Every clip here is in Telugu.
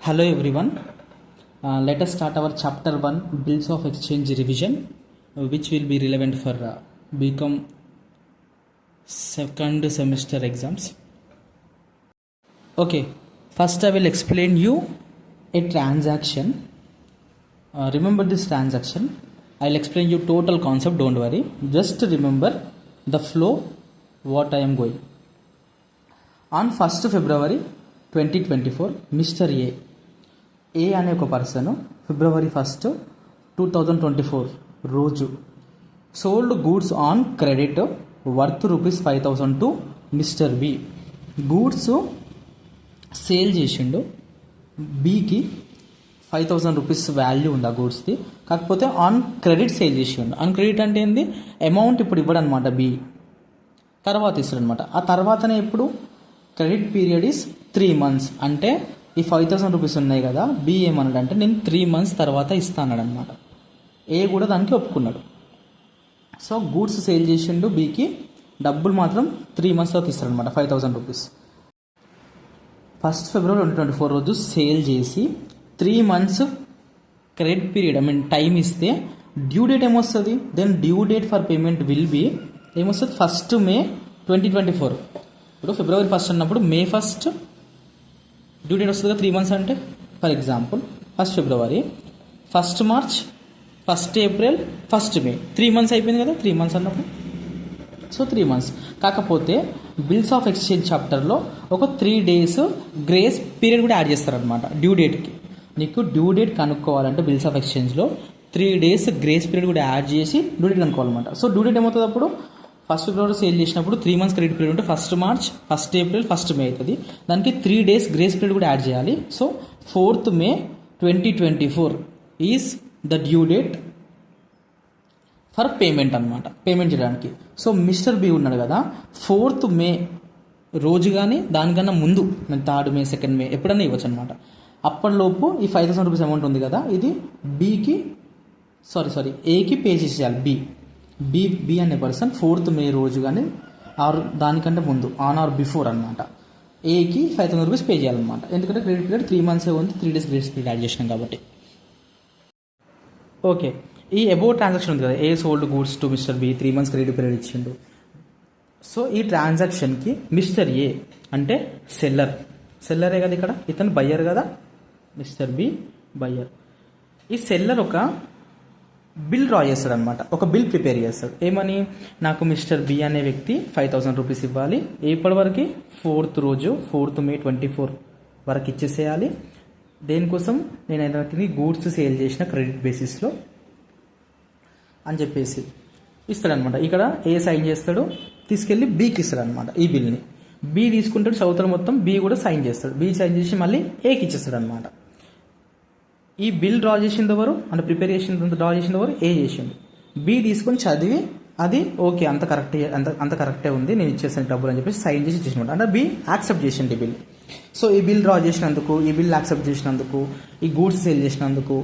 Hello everyone. Let us start our chapter 1 Bills of Exchange revision, which will be relevant for BCom second semester exams. Okay, first I will explain you a transaction. Remember this transaction. I'll explain you total concept, don't worry. Just remember the flow what I am going. On 1st February 2024, Mr. A అనే ఒక పర్సన్ February 1st 2024 రోజు sold goods on credit worth ₹5,000 to mister B. Goods sale చేసిండు, బికి ₹5,000 వాల్యూ ఉంది ఆ గూడ్స్ది. కాకపోతే ఆన్ క్రెడిట్ సేల్ చేసిండు. ఆన్ క్రెడిట్ అంటే ఏంది, అమౌంట్ ఇప్పుడు ఇవ్వడు అనమాట, బి తర్వాత ఇస్తాడు అనమాట. ఆ తర్వాతనే ఇప్పుడు క్రెడిట్ పీరియడ్ ఈస్ 3 months. అంటే ఈ ₹5,000 ఉన్నాయి కదా, బి ఏమన్నాడు అంటే నేను 3 months తర్వాత ఇస్తాను అనమాట. ఏ కూడా దానికి ఒప్పుకున్నాడు. సో గూడ్స్ సేల్ చేసిండు, బికి డబ్బులు మాత్రం 3 months తర్వాత ఇస్తాడు అనమాట, ₹5,000. 1st February 2024 రోజు సేల్ చేసి 3 months క్రెడిట్ పీరియడ్ టైం ఇస్తే డ్యూ డేట్ ఏమొస్తుంది, then due date for payment will be ఏమొస్తుంది 1st May 2024. ఇప్పుడు February 1st అన్నప్పుడు May 1st డ్యూ డేట్ వస్తుంది కదా, 3 months అంటే. For example 1st February, 1st March, 1st April, 1st May, 3 months అయిపోయింది కదా, 3 months అన్నప్పుడు. So 3 months. కాకపోతే బిల్స్ ఆఫ్ ఎక్స్చేంజ్ చాప్టర్లో ఒక 3 days గ్రేస్ పీరియడ్ కూడా యాడ్ చేస్తారనమాట డ్యూ డేట్కి. నీకు డ్యూ డేట్ కనుక్కోవాలంటే బిల్స్ ఆఫ్ ఎక్స్చేంజ్లో 3 days గ్రేస్ పీరియడ్ కూడా యాడ్ చేసి డ్యూ డేట్ కనుక్కోవాలన్నమాట. సో డ్యూ డేట్ ఏమవుతుంది అప్పుడు 1st February సేల్ చేసినప్పుడు 3 months క్రెడిట్ పీరియడ్ ఉంటే 1st March, 1st April, 1st May అవుతుంది. దానికి 3 days గ్రేస్ పీరియడ్ కూడా యాడ్ చేయాలి. So 4th May 2024 is the due date for payment అనమాట, పేమెంట్ చేయడానికి. సో మిస్టర్ బి ఉన్నాడు కదా, 4th May రోజు కానీ దానికన్నా ముందు 3rd May, 2nd May ఎప్పుడన్నా ఇవ్వచ్చు అనమాట. అప్పటిలోపు ఈ ₹5,000 అమౌంట్ ఉంది కదా, ఇది ఏకి పే చేసేయాలి. బి అనే పర్సన్ 4th May రోజు కానీ ఆర్ దానికంటే ముందు ఆన్ ఆర్ బిఫోర్ అనమాట ఏకి ₹5,000 పే చేయాలన్నమాట. ఎందుకంటే క్రెడిట్ పీరియడ్ 3 months ఉంది, 3 days గ్రేస్ పీరియడ్ యాడ్ చేసినాం కాబట్టి. ఓకే, ఈ అబౌట్ ట్రాన్సాక్షన్ ఉంది కదా, A sold goods to mister B, 3 months credit period ఇచ్చిండు. సో ఈ ట్రాన్సాక్షన్కి మిస్టర్ ఏ అంటే సెల్లరే కదా, ఇక్కడ ఇతను బయ్యర్ కదా, మిస్టర్ బి బయ్యర్. ఈ సెల్లర్ ఒక బిల్ డ్రా చేస్తాడు అనమాట, ఒక బిల్ ప్రిపేర్ చేస్తాడు. ఏమని, నాకు మిస్టర్ బి అనే వ్యక్తి ₹5,000 ఇవ్వాలి, ఎప్పటి వరకు 4th రోజు 4th May 2024 వరకు ఇచ్చేసేయాలి. దేనికోసం, నేను ఏదైనా గూడ్స్ సేల్ చేసిన క్రెడిట్ బేసిస్లో అని చెప్పేసి ఇస్తాడనమాట. ఇక్కడ ఏ సైన్ చేస్తాడు, తీసుకెళ్ళి బికి ఇస్తాడు అనమాట. ఈ బిల్ని బి తీసుకుంటాడు, చదువుతాడు మొత్తం, బి కూడా సైన్ చేస్తాడు. బి సైన్ చేసి మళ్ళీ ఏకి ఇచ్చేస్తాడు అనమాట. ఈ బిల్ డ్రా చేసింది ఎవరు అంటే ప్రిపేర్ చేసింది, డ్రా చేసింది ఎవరు, ఏ చేసిండు. బి తీసుకొని చదివి అది ఓకే అంత కరెక్టే ఉంది, నేను ఇచ్చేసాను డబ్బులు అని చెప్పేసి సైన్ చేసి ఇచ్చేసినమాట. అంటే బి యాక్సెప్ట్ చేసింది బిల్. సో ఈ బిల్ డ్రా చేసినందుకు, ఈ బిల్ యాక్సెప్ట్ చేసినందుకు, ఈ గూడ్స్ సేల్ చేసినందుకు,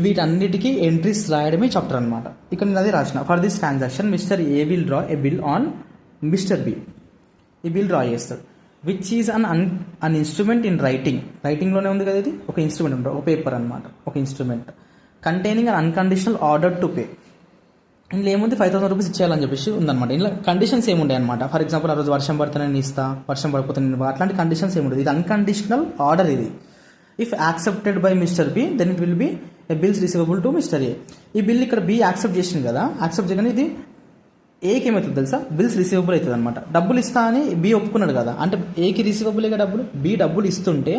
వీటన్నిటికీ ఎంట్రీస్ రాయడమే చాప్టర్ అనమాట. ఇక్కడ నేను అదే రాసిన, for this transaction mister A will draw a bill on mister B. ఈ బిల్ డ్రా చేస్తాడు, which is an instrument in రైటింగ్లోనే ఉంది కదా, ఇది ఒక ఇన్స్ట్రుమెంట్ ఉంటుంది, ఒక పేపర్ అనమాట, ఒక instrument containing an unconditional order to pay. ఇందులో ఏముంది, ₹5,000 ఇచ్చేయాలని చెప్పేసి ఉందన్నమాట. ఇందులో కండిషన్స్ ఏముండే అనమాట. ఫర్ ఎగ్జాంపుల్, ఆ రోజు వర్షం పడితే నేను ఇస్తా, వర్షం పడిపోతే నేను, అట్లాంటి కండిషన్స్ ఏముండదు. ఇది అన్కండిషనల్ ఆర్డర్. ఇది if accepted by mister B then it will be a bills receivable to mister A. ఈ బిల్ ఇక్కడ బి యాక్సెప్ట్ చేసింది కదా, యాక్సెప్ట్ చేయగానే ఇది ఏకి ఏమవుతుంది తెలుసా, బిల్స్ రిసీవబుల్ అవుతుంది అనమాట. డబ్బులు ఇస్తా అని బి ఒప్పుకున్నాడు కదా, అంటే ఏకి రిసీవబుల్గా డబ్బులు, బి డబ్బులు ఇస్తుంటే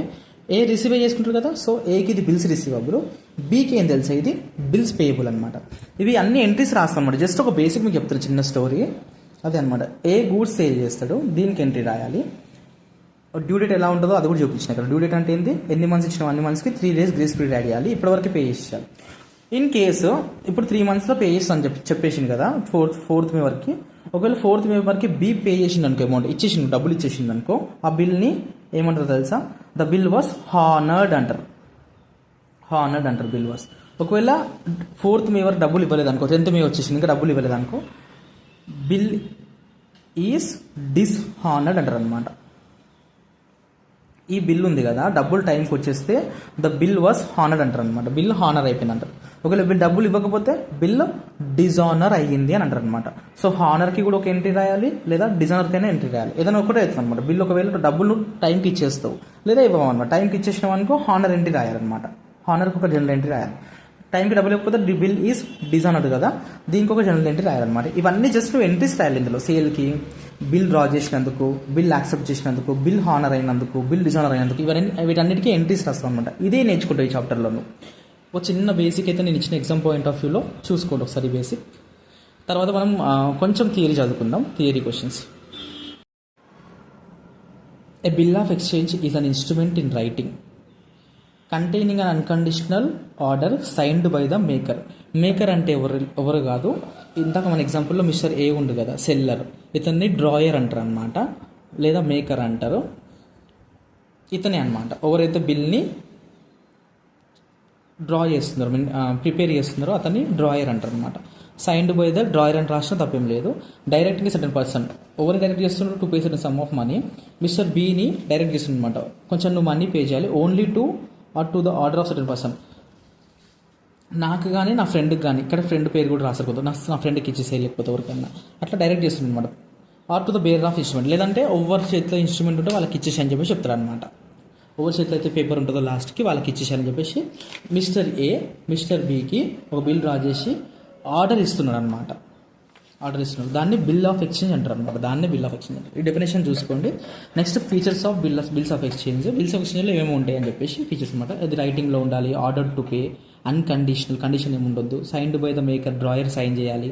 ఏ రిసీవ్ చేసుకుంటారు కదా. సో ఏకి ఇది బిల్స్ రిసీవబుల్, బీకి ఏం తెలుసా, ఇది బిల్స్ పేయబుల్ అనమాట. ఇవి అన్ని ఎంట్రీస్ రాస్తాం అనమాట. జస్ట్ ఒక బేసిక్ మీకు చెప్తాను, చిన్న స్టోరీ అదే అనమాట. ఏ గూడ్స్ సేల్ చేస్తాడు, దీనికి ఎంట్రీ రాయాలి. డ్యూ డేట్ ఎలా ఉంటుందో అది కూడా చూపించిన ఇక్కడ. డ్యూ డేట్ అంటే ఏంది, ఎన్ని మంత్స్ ఇచ్చినా అన్ని మంత్స్కి 3 days గ్రేస్ పీరియడ్ యాడ్ చేయాలి, ఇప్పటివరకు పే చేసేయాలి. ఇన్ కేసు ఇప్పుడు 3 monthsలో పే చేస్తాను చెప్పేసింది కదా, 4th May వరకు. ఒకవేళ 4th May వరకు బి పే చేసింది అనుకో, అమౌంట్ ఇచ్చేసింది, డబ్బులు ఇచ్చేసింది అనుకో, ఆ బిల్ని ఏమంటారు తెలుసా, ద బిల్ వాస్ హానర్డ్ అంటారు. Bill was. ఒకవేళ 4th May వరకు డబ్బులు ఇవ్వలేదు అనుకో, 10th May వచ్చేసింది ఇంకా డబ్బులు ఇవ్వలేదు అనుకో, బిల్ ఈజ్ డిస్హానర్డ్ అంటారు అనమాట. ఈ బిల్ ఉంది కదా, డబ్బులు టైంకి వచ్చేస్తే ద బిల్ వాస్ హానర్డ్ అంటారు అనమాట. బిల్ హానర్ అయిపోయింది అంటారు. ఒకవేళ బిల్ డబ్బులు ఇవ్వకపోతే బిల్ డిజానర్ అయ్యింది అని అంటారు అనమాట. సో హానర్కి కూడా ఒక ఎంట్రీ రాయాలి, లేదా డిజానర్కైనా ఎంట్రీ రాయాలి. ఏదైనా ఒకటే అవుతుంది అనమాట. బిల్ ఒకవేళ డబ్బులు టైంకి ఇచ్చేస్తావు లేదా ఇవ్వవు అనమాట. టైంకి ఇచ్చేసినావు అనుకో హానర్ ఎంట్రీ రాయాలన్నమాట. హానర్కి ఒక జనరల్ ఎంట్రీ రాయాలి. టైంకి డబ్బులు ఇవ్వకపోతే బిల్ ఈజ్ డిజానర్డ్ కదా, దీనికి ఒక జనరల్ ఎంట్రీ రాయాలన్నమాట. ఇవన్నీ జస్ట్ నువ్వు ఎంట్రీస్ రాయాలి ఇందులో. సేల్కి బిల్ డ్రా చేసినందుకు, బిల్ యాక్సెప్ట్ చేసినందుకు, బిల్ హానర్ అయినందుకు, బిల్ డిజానర్ అయినందుకు, వీటన్నిటికీ ఎంట్రీస్ రాస్తాం అనమాట. ఇదే నేర్చుకుంటావు ఈ చాప్టర్లో. ఒక చిన్న బేసిక్ అయితే నేను ఇచ్చిన ఎగ్జామ్ పాయింట్ ఆఫ్ వ్యూలో చూసుకోండి ఒకసారి బేసిక్. తర్వాత మనం కొంచెం థియరీ చదువుకుందాం. Theory questions. A bill of exchange is an instrument in writing containing an unconditional order signed by the maker. Maker అంటే ఎవరు కాదు. ఇందాక మన ఎగ్జాంపుల్లో మిస్టర్ ఏ ఉంది కదా, సెల్లర్. ఇతన్ని డ్రాయర్ అంటారు అనమాట, లేదా మేకర్ అంటారు. ఇతనే అనమాట ఎవరైతే బిల్ని డ్రా చేస్తున్నారో, ప్రిపేర్ చేస్తున్నారో అతన్ని డ్రాయర్ అంటారు అనమాట. సైన్డ్ బై ద డ్రాయర్ అని రాసిన తప్పేం లేదు. డైరెక్ట్గా సర్టన్ పర్సన్ ఎవరిని డైరెక్ట్ చేస్తున్నారు, to pay certain sum of money. Mister బీని డైరెక్ట్ చేస్తుంది అనమాట. కొంచెం నువ్వు మనీ పే చేయాలి, only to or to the order of certain person. నాకు కానీ నా ఫ్రెండ్కి కానీ, ఇక్కడ ఫ్రెండ్ పేరు కూడా రాసకపోతే నా ఫ్రెండ్కి ఇచ్చేసే, లేకపోతే ఎవరికన్నా అట్లా డైరెక్ట్ చేస్తుంది అనమాట. Or to the bearer of instrument, లేదంటే ఎవరి చేతిలో ఇన్స్ట్రుమెంట్ ఉంటే వాళ్ళకి ఇచ్చేసి అని చెప్పేసి చెప్తారు అనమాట. ఎవరి చేతిలో అయితే పేపర్ ఉంటుందో లాస్ట్కి వాళ్ళకి ఇచ్చేసారని చెప్పేసి మిస్టర్ ఏ మిస్టర్ బికి ఒక బిల్ డ్రా చేసి ఆర్డర్ ఇస్తున్నాడు అనమాట. ఆర్డర్ ఇస్తున్నాడు, దాన్ని బిల్ ఆఫ్ ఎక్స్చేంజ్ అంటారు అనమాట. దాన్ని బిల్ ఆఫ్ ఎక్స్చేంజ్ అంటారు. ఈ డెఫినేషన్ చూసుకోండి. Next features of bills of exchange. Bills of ఎక్స్చేంజ్లో ఏమేమి ఉంటాయి అని చెప్పేసి ఫీచర్స్ అనమాట. అది రైటింగ్లో ఉండాలి, order to pay, unconditional, condition ఏమి ఉండొద్దు, signed by the maker, drawer sign చేయాలి.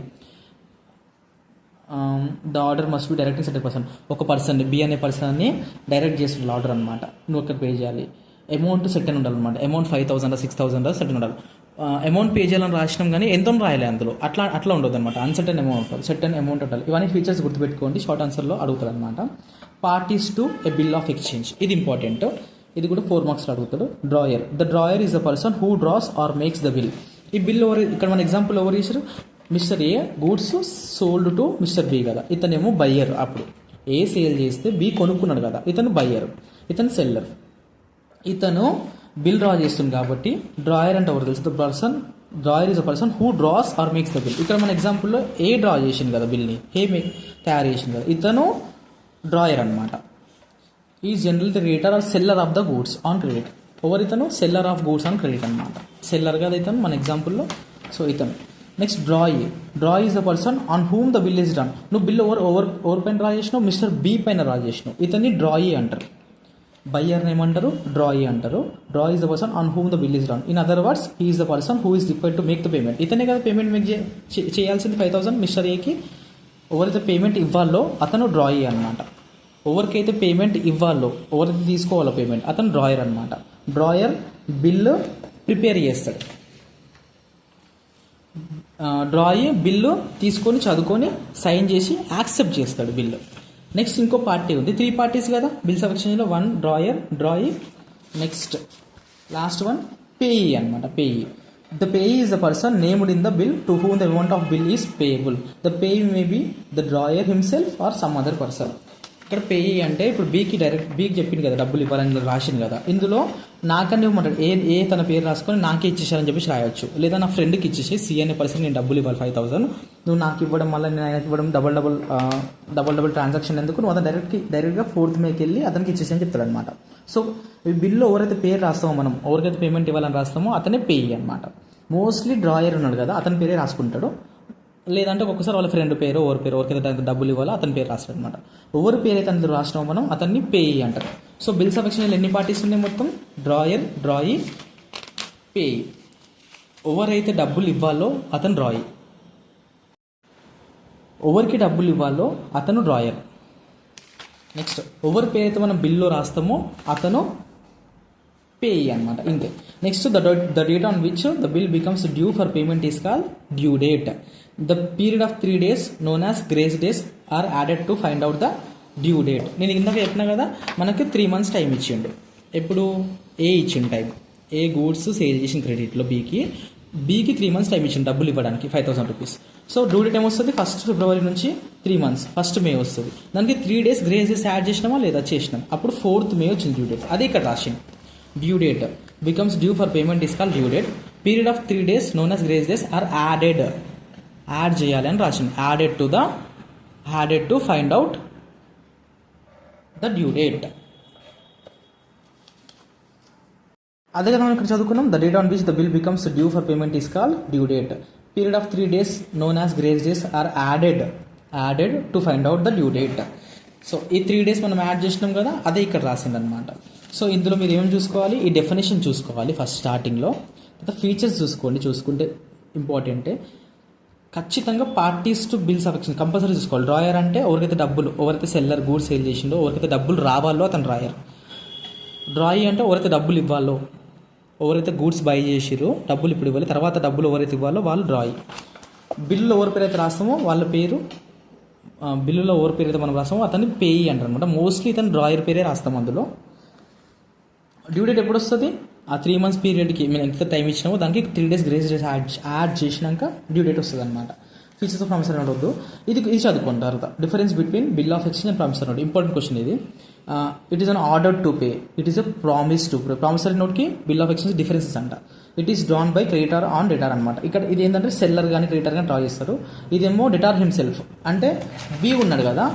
The order must be direct set person, ఒక పర్సన్ బి అనే పర్సన్ని డైరెక్ట్ చేస్తుంది ఆర్డర్ అనమాట. నువ్వు అక్కడ పే చేయాలి. అమౌంట్ సెట్ అని ఉండాలన్నమాట. అమౌంట్ 5,000 6,000 సెట్ ఉండాలి. అమౌంట్ పే చేయాలని రాసినాం కానీ ఎంతో రాయాలి అందులో, అట్లా ఉండదు అనమాట. అన్సర్టన్ అమౌంట్ ఉంటుంది, సెర్టన్ అమౌంట్ ఉండాలి. ఇవన్నీ ఫీచర్స్ గుర్తుపెట్టుకోండి, షార్ట్ ఆన్సర్లో అడుగుతారు అనమాట. Parties to a bill of exchange, ఇది ఇంపార్టెంట్. ఇది కూడా 4 మార్క్స్లో అడుగుతాడు. Drawer, the drawer is the person who draws or makes the bill. ఈ బిల్ ఎవరు, ఇక్కడ మన ఎగ్జాంపుల్ ఎవరు చేశారు, mister A goods sold to mister B కదా, ఇతనేమో బయ్యర్. అప్పుడు ఏ సేల్ చేస్తే బి కొనుక్కున్నాడు కదా, ఇతను బయ్యర్, ఇతను సెల్లర్. ఇతను బిల్ డ్రా చేస్తుంది కాబట్టి డ్రాయర్ అంటే ఎవరు తెలుసు, the person, drawer is a person who draws or makes the bill. ఇక్కడ మన ఎగ్జాంపుల్లో ఏ డ్రా చేసింది కదా బిల్ని, తయారు చేసింది కదా, ఇతను డ్రాయర్ అనమాట. ఈ general the drawer or seller of the goods on credit. ఎవరు ఇతను, seller of goods on credit అనమాట. సెల్లర్ కదా ఇతను మన ఎగ్జాంపుల్లో. సో ఇతను. Next drawee, drawee is the person on whom the bill is done. నువ్వు బిల్ ఎవరి పైన డ్రా చేసినావు, మిస్టర్ బి పైన డ్రా చేసినావు, ఇతన్ని డ్రాయీ అంటారు. బయ్యర్ని ఏమంటారు, డ్రాయీ అంటారు. Draw is the person on whom the bill is done. In other words he is the person who is required to make the payment. ఇతనే కదా పేమెంట్ మేక్ చేయాల్సింది 5,000 మిస్టర్ ఏకి. ఎవరైతే పేమెంట్ ఇవ్వాలో అతను డ్రాయీ అనమాట. ఎవరికైతే పేమెంట్ ఇవ్వాలో, ఎవరైతే తీసుకోవాలో పేమెంట్, అతను డ్రాయర్ అనమాట. డ్రాయర్ బిల్లు ప్రిపేర్ చేస్తాడు. డ్రాయీ బిల్లు తీసుకొని చదువుకొని సైన్ చేసి యాక్సెప్ట్ చేస్తాడు బిల్లు. నెక్స్ట్ ఇంకో పార్టీ ఉంది, 3 పార్టీస్ కదా బిల్స్ ఆఫ్ ఎక్స్చేంజ్లో. 1 drawer, drawee, next last one payee అనమాట. Payee, the payee is the person named in the bill to whom the amount of bill is payable. The payee may be the drawer himself or some other person. ఇక్కడ పేయీ అంటే ఇప్పుడు బీకి చెప్పింది కదా డబ్బులు ఇవ్వాలని రాసింది కదా, ఇందులో నాకని ఇవ్వమంటాడు. ఏ తన పేరు రాసుకొని నాకే ఇచ్చేసారని చెప్పేసి రాయొచ్చు, లేదా నా ఫ్రెండ్కి ఇచ్చేసి సి అనే పర్సన్ నేను డబ్బులు ఇవ్వాలి 5,000, నువ్వు నాకు ఇవ్వడం వల్ల నేను ఆయనకి ఇవ్వడం డబల్ ట్రాన్సాక్షన్ ఎందుకు, నువ్వు అతను డైరెక్ట్గా 4th మేకి వెళ్ళి అతనికి ఇచ్చేసి అని చెప్తాడు అనమాట. సో ఈ బిల్లో ఎవరైతే పేరు రాస్తామో, మనం ఎవరికైతే పేమెంట్ ఇవ్వాలని రాస్తామో అతనే పేయీ అనమాట. మోస్ట్లీ డ్రాయర్ ఉన్నాడు కదా, అతని పేరే రాసుకుంటాడు. లేదంటే ఒక్కొక్కసారి వాళ్ళ ఫ్రెండ్ పేరు, ఎవరికైతే డబ్బులు ఇవ్వాలో అతని పేరు రాస్తాడు అనమాట. ఎవరి పేరు అయితే అందులో రాసినామో మనం అతన్ని పేయీ అంటారు. సో బిల్స్ ఆఫ్ ఎక్స్చేంజ్ ఎన్ని పార్టీస్ ఉన్నాయి మొత్తం, డ్రాయర్, డ్రాయీ, పేయీ. ఎవరైతే డబ్బులు ఇవ్వాలో అతను డ్రాయీ, ఎవరికి డబ్బులు ఇవ్వాలో అతను డ్రాయర్. నెక్స్ట్ ఎవరి పేరు అయితే మనం బిల్లో రాస్తామో అతను పేయీ అనమాట. ఇంతే. Next the date on which the bill becomes due for payment is called due date. The period of 3 days known as grace days are added to find out the due date. నేను ఇందాక చెప్పినా కదా మనకి 3 months టైం ఇచ్చిండు. ఎప్పుడు ఏ ఇచ్చిండు టైం, ఏ గూడ్స్ సేల్ చేసిన క్రెడిట్లో బీకి 3 months టైం ఇచ్చిండు డబ్బులు ఇవ్వడానికి 5,000 రూపీస్. సో డ్యూ డేట్ ఏమొస్తుంది 1st ఫిబ్రవరి నుంచి 3 months 1st మే వస్తుంది. దానికి 3 days గ్రేసెస్ యాడ్ చేసినామా లేదా చేసినాం, అప్పుడు 4th మే వచ్చింది డ్యూ డేట్. అదే ఇక్కడ రాసింది. Due date becomes due for payment is called due date. Period of 3 days known as grace days are added. Add చేయాలి అని రాసింది. Added to find out the due date. అదే కదా మనం ఇక్కడ చదువుకున్నాం. The date on which the bill becomes due for payment is called due date. Period of 3 days known as grace days are added to find out the due date. So ఈ 3 days మనం యాడ్ చేసినాం కదా, అదే ఇక్కడ రాసింది అనమాట. సో ఇందులో మీరు ఏమేమి చూసుకోవాలి, ఈ డెఫినేషన్ చూసుకోవాలి ఫస్ట్ స్టార్టింగ్లో. ఫీచర్స్ చూసుకుంటే ఇంపార్టెంటే. ఖచ్చితంగా parties to bills affection compulsory చూసుకోవాలి. డ్రాయర్ అంటే ఎవరైతే సెల్లర్ గూడ్స్ సేల్ చేసిండో, ఎవరికైతే డబ్బులు రావాలో అతను డ్రాయర్. డ్రాయి అంటే ఎవరైతే డబ్బులు ఇవ్వాలో, ఎవరైతే గూడ్స్ బై చేసిరో డబ్బులు ఇప్పుడు ఇవ్వాలి, తర్వాత డబ్బులు ఎవరైతే ఇవ్వాలో వాళ్ళు డ్రాయి. బిల్లులో ఎవరి పేరు అయితే రాస్తామో వాళ్ళ పేరు, బిల్లులో ఎవరి పేరు అయితే మనం రాస్తామో అతన్ని పేయి అంటారు అనమాట. మోస్ట్లీ ఇతను డ్రాయర్ పేరే రాస్తాం అందులో. డ్యూ డేట్ ఎప్పుడు వస్తుంది, ఆ 3 months పీరియడ్కి మేము ఎంత టైం ఇచ్చినామో దానికి 3 days గ్రేస్ డేస్ యాడ్ చేసినాక డ్యూ డేట్ వస్తుంది అనమాట. ఫీచర్స్ ఆఫ్ ప్రామిసరీ నోట్ వద్దు, ఇది చదువుకుంటారు. Difference between bill of exchange and promissory note. Important question ఇది. It is an order to pay, it is a promise to pay. Promissory నోట్కి బిల్ ఆఫ్ ఎక్స్చేంజ్ డిఫరెన్సెస్ అంట. It is drawn by creditor on debtor అనమాట. ఇక్కడ ఇది ఏంటంటే సెల్లర్ కానీ క్రెడిటర్ కానీ డ్రా చేస్తారు. ఇదేమో డెటార్ హిమ్సెల్ఫ్, అంటే బి ఉన్నాడు కదా,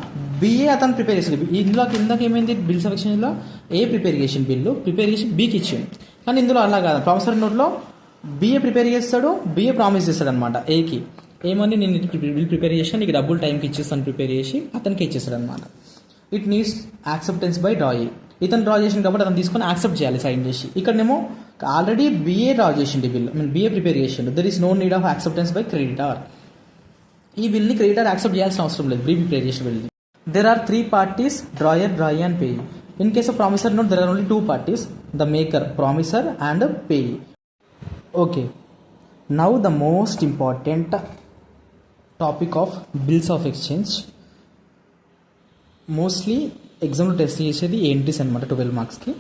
బిఏ అతను ప్రిపేర్ చేసాడు. ఇందాక ఏమైంది, బిల్స్ ఆఫ్ ఎక్స్చేంజ్లో ఏ ప్రిపేర్ చేసింది, ప్రిపేర్ చేసి బికి ఇచ్చింది. కానీ ఇందులో అలా కాదు. ప్రామిసరీ నోట్లో బిఏ ప్రిపేర్ చేస్తాడు, బిఏ ప్రామిస్ చేస్తాడు అనమాట ఏకి. ఏమని, నేను బిల్ ప్రిపేర్ చేసినా నీకు డబ్బులు టైంకి ఇచ్చేస్తాను ప్రిపేర్ చేసి అతనికి ఇచ్చేస్తాడు అనమాట. It needs acceptance by డ్రాయి. ఇతను డ్రా చేసింది కాబట్టి అతను తీసుకొని యాక్సెప్ట్ చేయాలి సైన్ చేసి. ఇక్కడనేమో ఆల్రెడీ బిఏ డ్రా చేసిండు బిల్, బిఏ ప్రిపేర్ చేసిండు. There is no need of acceptance by creditor. ఈ బిల్ని క్రెడిటర్ యాక్సెప్ట్ చేయాల్సిన అవసరం లేదు, బిల్ ప్రిపేర్ చేసిన బిల్ని. There are 3 parties, drawer, drawee and payee. In case of promissory note, there are only 2 parties, the maker, promiser and payee. Okay, now the most important topic of bills of exchange. Mostly ఎగ్జామ్లో టెస్ట్ చేసేది ఎంట్రీస్ అనమాట 12 marksకి.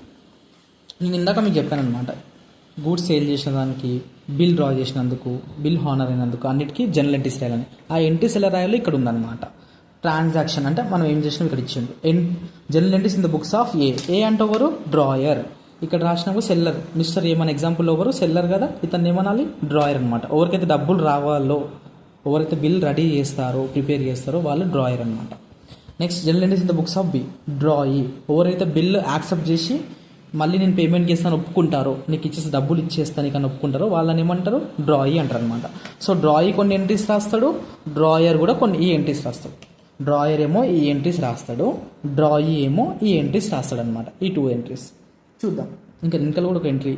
నేను ఇందాక మీకు చెప్పాను అనమాట, గూడ్స్ సేల్ చేసిన దానికి, బిల్ డ్రా చేసినందుకు, బిల్ హానర్ అయినందుకు అన్నిటికీ జనరల్ ఎంట్రీస్ రాయాలని. ఆ ఎంట్రీస్ ఎలా రాయాలో ఇక్కడ ఉందన్నమాట. ట్రాన్సాక్షన్ అంటే మనం ఏం చేసినాం ఇక్కడ ఇచ్చిండు. General entries in the books of A అంటే ఎవరు, డ్రాయర్. ఇక్కడ రాసినప్పుడు సెల్లర్, మిస్టర్ ఏ మన ఎగ్జాంపుల్ ఎవరు, సెల్లర్ కదా, ఇతను ఏమనాలి, డ్రాయర్ అనమాట. ఎవరికైతే డబ్బులు రావాలో, ఎవరైతే బిల్ రెడీ చేస్తారో ప్రిపేర్ చేస్తారో వాళ్ళు డ్రాయర్ అనమాట. Next general entries in the books of B, drawee. ఎవరైతే బిల్ యాక్సెప్ట్ చేసి మళ్ళీ నేను పేమెంట్ చేస్తాను ఒప్పుకుంటారో, నీకు ఇచ్చేసి డబ్బులు ఇచ్చేస్తాను కానీ ఒప్పుకుంటారో వాళ్ళని ఏమంటారు, డ్రాయి అంటారు అనమాట. సో డ్రాయి కొన్ని ఎంట్రీస్ రాస్తాడు, డ్రాయర్ కూడా కొన్ని ఈ ఎంట్రీస్ రాస్తాడు. డ్రాయర్ ఏమో ఈ ఎంట్రీస్ రాస్తాడు, డ్రాయి ఏమో ఈ ఎంట్రీస్ రాస్తాడు అనమాట. ఈ 2 ఎంట్రీస్ చూద్దాం. ఇంకా కూడా ఒక ఎంట్రీ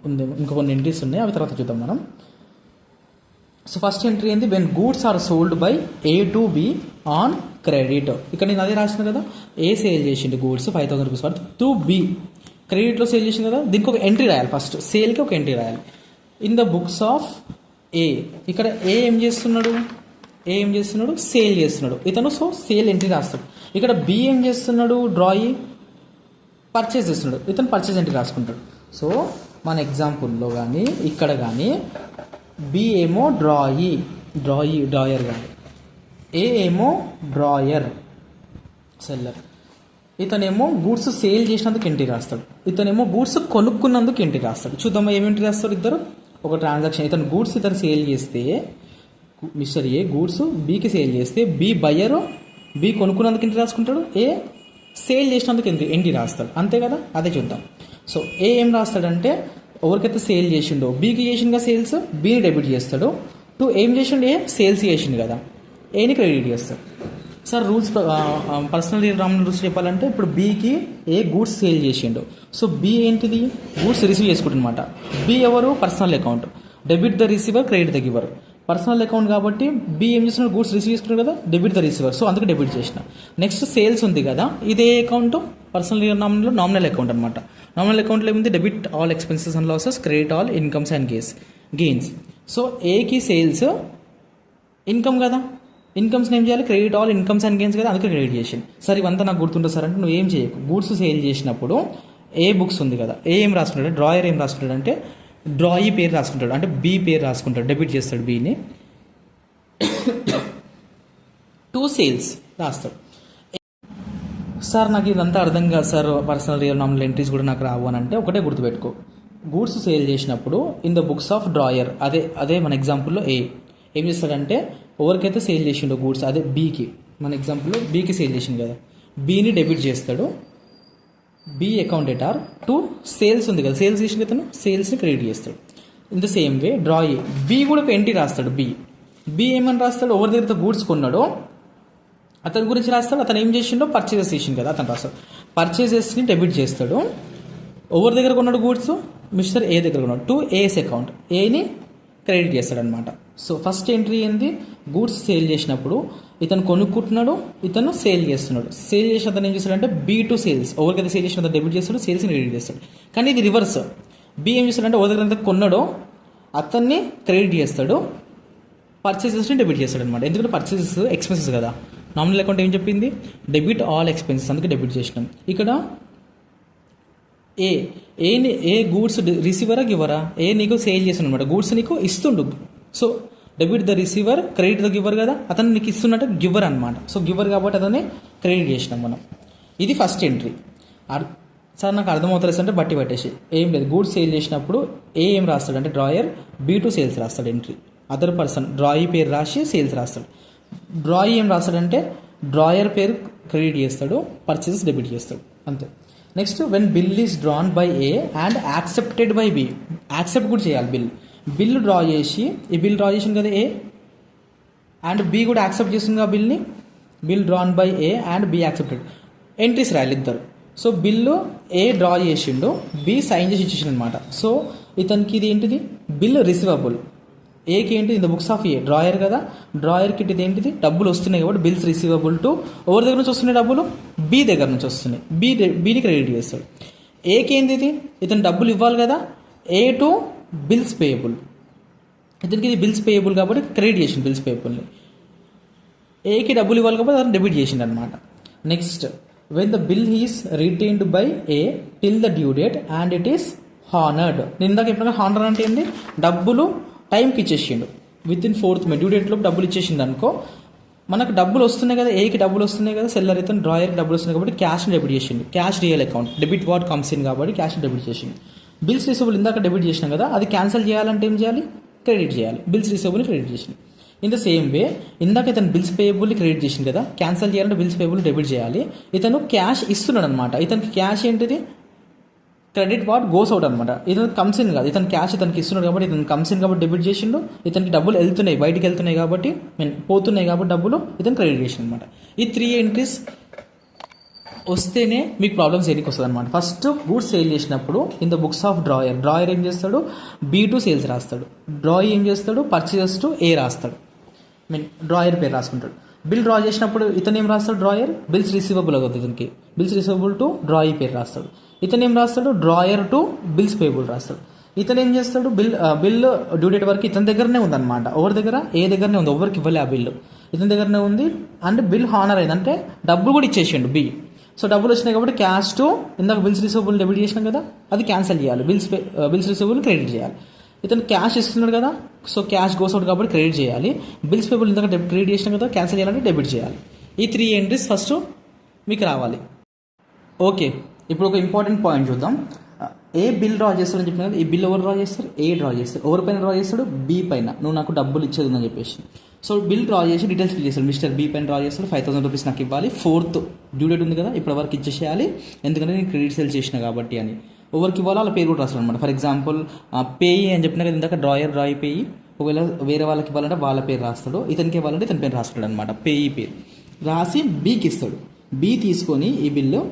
ఉంది, ఇంకా కొన్ని ఎంట్రీస్ ఉన్నాయి, అవి తర్వాత చూద్దాం మనం. సో ఫస్ట్ ఎంట్రీ ఏంది, when goods are sold by A to B on credit. ఇక్కడ నేను అదే రాసిన కదా, ఏ సేల్ చేసిండు goods 5,000 rupees worth to B, క్రెడిట్లో సేల్ చేసింది కదా, దీనికి ఒక ఎంట్రీ రాయాలి. ఫస్ట్ సేల్కి ఒక ఎంట్రీ రాయాలి. ఇన్ ద బుక్స్ ఆఫ్ ఏ, ఇక్కడ ఏ ఏం చేస్తున్నాడు, సేల్ చేస్తున్నాడు ఇతను. సో సేల్ ఎంట్రీ రాస్తాడు. ఇక్కడ బి ఏం చేస్తున్నాడు, డ్రాయి పర్చేస్ చేస్తున్నాడు, ఇతను పర్చేస్ ఎంట్రీ రాసుకుంటాడు. సో మన ఎగ్జాంపుల్లో కానీ ఇక్కడ కానీ బి ఏమో డ్రాయర్ కానీ, ఏ ఏమో డ్రాయర్ సెల్లర్, ఇతనేమో గూడ్స్ సేల్ చేసినందుకు ఎంట్రీ రాస్తాడు, ఇతనేమో గూడ్స్ కొనుక్కున్నందుకు ఎంట్రీ రాస్తాడు. చూద్దాం ఏం ఎంట్రీ రాస్తాడు ఇద్దరు. ఒక ట్రాన్సాక్షన్, ఇతను గూడ్స్ ఇతను సేల్ చేస్తే, మిస్టర్ ఏ గూడ్స్ బీకి సేల్ చేస్తే, బి బయ్యరు, బి కొనుక్కున్నందుకు ఎంట్రీ రాసుకుంటాడు, ఏ సేల్ చేసినందుకు ఎంట్రీ రాస్తాడు. అంతే కదా, అదే చూద్దాం. సో ఏ ఏం రాస్తాడంటే, ఎవరికైతే సేల్ చేసిండో బీకి చేసిండుగా సేల్స్, బీని డెబిట్ చేస్తాడు. టు ఏం చేసిండు, ఏ సేల్స్ చేసిండు కదా, ఏని క్రెడిట్ చేస్తాడు. సార్ రూల్స్, పర్సనల్ రామన్ రూల్స్ చెప్పాలంటే, ఇప్పుడు బీకి ఏ గూడ్స్ సేల్ చేసిండు, సో బి ఏంటిది, గూడ్స్ రిసీవ్ చేసుకుంటున్నమాట. బి ఎవరు, personal account, debit the receiver, credit the giver. Personal account కాబట్టి బి ఏం చేస్తున్నాడు, గూడ్స్ రిసీవ్ చేసుకున్నాడు కదా, డెబిట్ ద రిసీవర్, సో అందుకు డెబిట్ చేసిన. నెక్స్ట్ సేల్స్ ఉంది కదా, ఇదే అకౌంట్ పర్సనల్ నామినీలో నామినల్ అకౌంట్ అనమాట. నామినల్ అకౌంట్లో ఏముంది, debit all expenses and losses, credit all incomes and gains. So ఏకి సేల్స్ ఇన్కమ్ కదా, ఇన్కమ్స్ ఏం చేయాలి, credit all incomes and gains కదా, అందుకే క్రెడిట్ చేసింది. సరే ఇవంతా నాకు గుర్తుంటుంది సార్ అంటే, నువ్వు ఏం చేయకు. గూడ్స్ సేల్ చేసినప్పుడు ఏ బుక్స్ ఉంది కదా, ఏం రాసుకుంటాడు, డ్రాయర్ ఏం రాసుకుంటాడు అంటే, డ్రాయి పేరు రాసుకుంటాడు, అంటే బి పేరు రాసుకుంటాడు, డెబిట్ చేస్తాడు బిని. టు సేల్స్ రాస్తాడు. సార్ నాకు ఇదంతా అర్థం కాదు sir, personal real nominal entries కూడా నాకు రావు అని అంటే ఒకటే గుర్తుపెట్టుకో, గూడ్స్ సేల్ చేసినప్పుడు in the books of drawer, అదే మన ఎగ్జాంపుల్లో ఏం చేస్తాడంటే ఎవరికైతే సేల్ చేసిండో గూడ్స్, అదే బీకి, మన ఎగ్జాంపుల్లో బీకి సేల్ చేసిండు కదా, బీని డెబిట్ చేస్తాడు, బీ అకౌంట్ ఎటార్ టు సేల్స్ ఉంది కదా, సేల్స్ చేసిన అతను సేల్స్ని క్రెడిట్ చేస్తాడు. In the same way draw A, B కూడా ఒక ఎంట్రీ రాస్తాడు. బీ ఏమని రాస్తాడు, ఎవరి దగ్గర గూడ్స్ కొన్నాడో అతని గురించి రాస్తాడు. అతను ఏం చేసిండో పర్చేజెస్ చేసిండు కదా అతను రాస్తాడు, పర్చేజెస్ని డెబిట్ చేస్తాడు. ఎవరి దగ్గర కొన్నాడు గూడ్స్, మిస్టర్ ఏ దగ్గర కొన్నాడు, టు ఏస్ అకౌంట్, ఏని క్రెడిట్ చేస్తాడు అనమాట. సో ఫస్ట్ ఎంట్రీ ఏంది, గూడ్స్ సేల్ చేసినప్పుడు ఇతను కొనుక్కుంటున్నాడు, ఇతను సేల్ చేస్తున్నాడు. సేల్ చేసిన అతను ఏం చేస్తాడంటే బీ టు సేల్స్, ఎవరికైతే సేల్ చేసిన అతను డెబిట్ చేస్తాడు, సేల్స్ని క్రెడిట్ చేస్తాడు. కానీ ఇది రివర్స్, బీ ఏం చేస్తాడంటే ఎవరి దగ్గర కొన్నాడో అతన్ని క్రెడిట్ చేస్తాడు, పర్చేసెస్ని డెబిట్ చేస్తాడు అనమాట. ఎందుకంటే పర్చేసెస్ ఎక్స్పెన్సెస్ కదా, నామినల్ అకౌంట్ ఏం చెప్పింది, డెబిట్ ఆల్ ఎక్స్పెన్సెస్, అందుకే డెబిట్ చేసినాం. ఇక్కడ ఏ గూడ్స్ రిసీవరా గివరా, ఏ నీకు సేల్ చేస్తాను అనమాట, గూడ్స్ నీకు ఇస్తుండు. So debit the receiver, credit the giver కదా, అతను నీకు ఇస్తున్నట్టు గివర్ అనమాట. సో గివర్ కాబట్టి అతన్ని క్రెడిట్ చేసినాం మనం. ఇది ఫస్ట్ ఎంట్రీ. సార్ నాకు అర్థమవుతలేదు అంటే బట్టి పట్టేసి ఏం లేదు, గూడ్స్ సేల్ చేసినప్పుడు ఏం రాస్తాడు అంటే డ్రాయర్, బీ టు సేల్స్ రాస్తాడు ఎంట్రీ. అదర్ పర్సన్ డ్రాయి పేరు రాసి సేల్స్ రాస్తాడు. డ్రాయి ఏం రాస్తాడంటే డ్రాయర్ పేరు క్రెడిట్ చేస్తాడు, పర్చేసెస్ డెబిట్ చేస్తాడు, అంతే. Next when bill is drawn by A and accepted by B, accept కూడా చేయాలి. బిల్ డ్రా చేసి, ఈ బిల్ డ్రా చేసింది కదా ఏ, అండ్ బి కూడా యాక్సెప్ట్ చేస్తుంది కదా బిల్ని, bill drawn by A and B accepted, entries రాయాలి ఇద్దరు. సో బిల్లు ఏ డ్రా చేసిండు, బి సైన్ చేసి ఇచ్చేసిండు అనమాట. సో ఇతనికి ఇది ఏంటిది, బిల్ రిసీవబుల్. ఏకి ఏంటి, in the books of A, drawer కదా, డ్రాయర్కి ఇది ఏంటిది, డబ్బులు వస్తున్నాయి కాబట్టి బిల్స్ రిసీవబుల్ టు, ఎవరి దగ్గర నుంచి వస్తున్నాయి డబ్బులు, బి దగ్గర నుంచి వస్తున్నాయి, బీని క్రెడిట్ చేస్తాడు. ఏకి ఏంది ఇది, ఇతను డబ్బులు ఇవ్వాలి కదా, ఏ టు బిల్స్ పేయబుల్, ఇతనికి ఇది బిల్స్ పేయబుల్ కాబట్టి క్రెడిట్ చేసిండు బిల్స్ పేయబుల్ని. ఏకి డబ్బులు ఇవ్వాలి కాబట్టి అతను డెబిట్ చేసిండు అనమాట. Next when the bill is retained by A till the due date and it is honoured. నేను ఇందాక ఎప్పుడైనా హానర్ అంటే ఏంటి, డబ్బులు టైంకి ఇచ్చేసిండు, విత్ ఇన్ 4th డ్యూ డేట్లో డబ్బులు ఇచ్చేసిండు అనుకో, మనకు డబ్బులు వస్తున్నాయి కదా, ఏకి డబ్బులు వస్తున్నాయి కదా, సెల్లర్ ఇతను డ్రాయర్కి డబ్బులు వస్తున్నాయి కాబట్టి క్యాష్ని డెబిట్ చేసిండు, cash real account, debit what comes in కాబట్టి క్యాష్ని డెబిట్ చేసిండు. బిల్స్ రిసీవబుల్ ఇందాక డెబిట్ చేసినాం కదా, అది క్యాన్సిల్ చేయాలంటే ఏం చేయాలి, క్రెడిట్ చేయాలి, బిల్స్ రిసీవబుల్ని క్రెడిట్ చేసింది. ఇన్ ద సేమ్ వే ఇందాక ఇతను బిల్స్ పేయబుల్ని క్రెడిట్ చేసింది కదా, క్యాన్సిల్ చేయాలంటే బిల్స్ పేయబుల్ డెబిట్ చేయాలి. ఇతను క్యాష్ ఇస్తున్నాడు అనమాట, ఇతనికి క్యాష్ ఏంటిది, క్రెడిట్ వాట్ గోస్ అవుట్ అనమాట. ఇతను కమ్స్ ఇన్ కాదు, ఇతను క్యాష్ ఇతనికి ఇస్తున్నాడు కాబట్టి ఇతను కమ్స్ ఇన్ కాబట్టి డెబిట్ చేసిండు, ఇతనికి డబ్బులు వెళ్తున్నాయి బయటికి వెళ్తున్నాయి కాబట్టి పోతున్నాయి కాబట్టి డబ్బులు ఇతను క్రెడిట్ చేసిండు అనమాట. ఈ 3 ఎంట్రీస్ వస్తేనే మీకు ప్రాబ్లమ్స్ ఏనికి వస్తుంది అనమాట. ఫస్ట్ గూడ్స్ సేల్ చేసినప్పుడు in the books of drawer ఏం చేస్తాడు, బీ టు సేల్స్ రాస్తాడు, డ్రాయ్ ఏం చేస్తాడు, పర్చేజెస్ టు ఏ రాస్తాడు, డ్రాయర్ పేరు రాసుకుంటాడు. బిల్ డ్రా చేసినప్పుడు ఇతను ఏం రాస్తాడు, డ్రాయర్, బిల్స్ రిసీవబుల్ అవుతుంది ఇతనికి, బిల్స్ రిసీవబుల్ టు డ్రాయ్ పేరు రాస్తాడు. ఇతను ఏం రాస్తాడు, డ్రాయర్ టు బిల్స్ పేయబుల్ రాస్తాడు. ఇతను ఏం చేస్తాడు, బిల్ డ్యూ డేట్ వరకు ఇతని దగ్గరనే ఉందన్నమాట, ఎవరి దగ్గర, ఏ దగ్గరనే ఉంది, ఎవరికి ఇవ్వలే ఆ బిల్లు, ఇతని దగ్గరనే ఉంది. అండ్ బిల్ హానర్ అయింది అంటే డబ్బులు కూడా ఇచ్చేసిండు బి. సో డబ్బులు వచ్చినాయి కాబట్టి క్యాష్ టు, ఇందాక బిల్స్ రిసీవబుల్ డెబిట్ చేసినాం కదా, అది క్యాన్సిల్ చేయాలి, బిల్స్ రిసీవబుల్ క్రెడిట్ చేయాలి. ఇతను క్యాష్ ఇస్తున్నాడు కదా, సో క్యాష్ గోస్ అవుట్ కాబట్టి క్రెడిట్ చేయాలి, బిల్స్ పేబుల్ ఇందాక క్రెడిట్ చేసినాం కదా, క్యాన్సిల్ చేయాలంటే డెబిట్ చేయాలి. ఈ 3 ఎంట్రీస్ ఫస్ట్ మీకు రావాలి. ఓకే, ఇప్పుడు ఒక ఇంపార్టెంట్ పాయింట్ చూద్దాం. ఏ బిల్ డ్రా చేస్తాడని చెప్పిన కదా, ఈ బిల్ ఎవరు డ్రా చేస్తారు, ఏ డ్రా చేస్తారు, ఎవరి పైన డ్రా చేస్తాడు, బి పైన, నువ్వు నాకు డబ్బులు ఇచ్చేది ఉందని చెప్పేసి. సో బిల్ డ్రా చేసి డీటెయిల్స్ ఫిల్ చేస్తాడు, మిస్టర్ బి పైన డ్రా చేస్తాడు, 5,000 రూపీస్ నాకు ఇవ్వాలి, 4th డ్యూ డేట్ ఉంది కదా, ఇప్పటి వరకు ఇచ్చేసేయాలి, ఎందుకంటే నేను క్రెడిట్ సేల్ చేసిన కాబట్టి అని. ఎవరికి ఇవ్వాలో వాళ్ళ పేరు కూడా రాస్తాడు అనమాట. ఫర్ ఎగ్జాంపుల్ పేయి అని చెప్పిన కదా ఇందాక, డ్రాయ్ పేయి, ఒకవేళ వేరే వాళ్ళకి ఇవ్వాలంటే వాళ్ళ పేరు రాస్తాడు, ఇతనికి ఇవ్వాలంటే ఇతని పేరు రాస్తాడు అనమాట, పేయి పేరు రాసి బీకి ఇస్తాడు. బి తీసుకొని ఈ బిల్లు